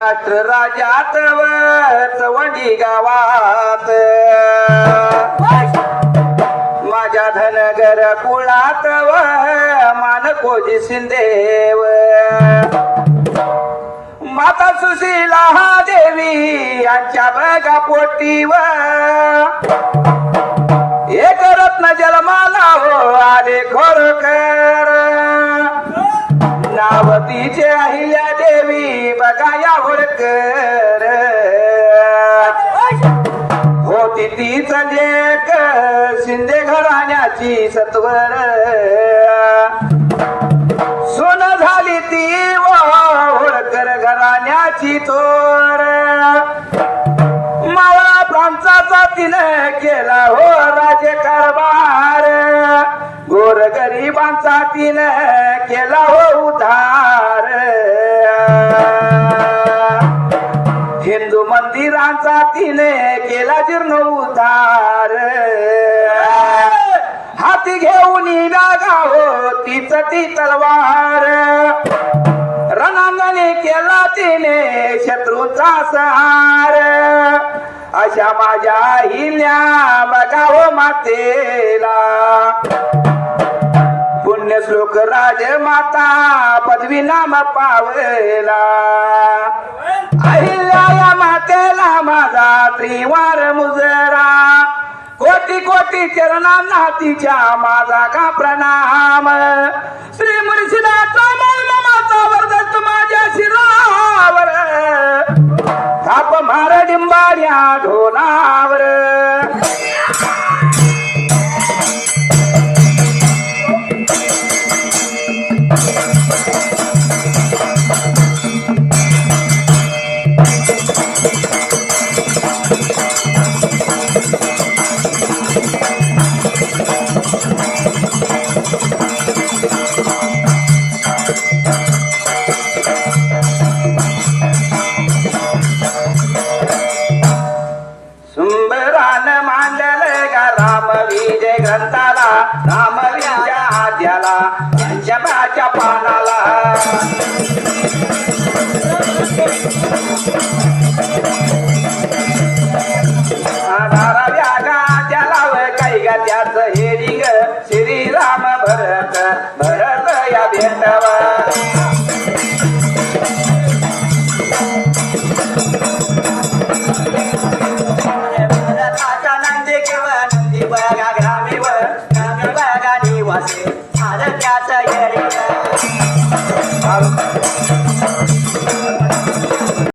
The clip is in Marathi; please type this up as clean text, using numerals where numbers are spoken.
राष्ट्र राजात चवंडी गावात माझ्या धनगर कुळात मानकोजी शिंदेव माता सुशीला देवी यांच्या बघा पोटीव एक रत्न जन्माला हो आले खोरकर नावतीचे अहिल्या देवी बघा या होळकर होती तीच लेक शिंदे घराण्याची सत्वर सोन झाली ती होळकर घराण्याची तोर मावळा प्रांताचा तिने केला हो राजकारभार गोर गरिबांचा तिने केला हो उद्धार हिंदू मंदिरांचा तिने केला जीर्ण उद्धार हाती घेऊन नागा हो तीच ती तलवार रणांगणी केला तिने शत्रूचा सहार अशा माझ्या हिल्या बघाव मातेला पुण्य श्लोक राजमाता पदवी नाम पावला अहिल्या या मातेला माझा त्रिवार मुजरा कोटी कोटी चरणांना तिच्या माझा का प्रणाम श्री मुर्शिदाचा माता वरदस्त माझ्या शिरावर थाप मार डिंबाऱ्या ढोलावर ग्रंथाला रामवीच्या आद्याला पंचमाच्या पानाला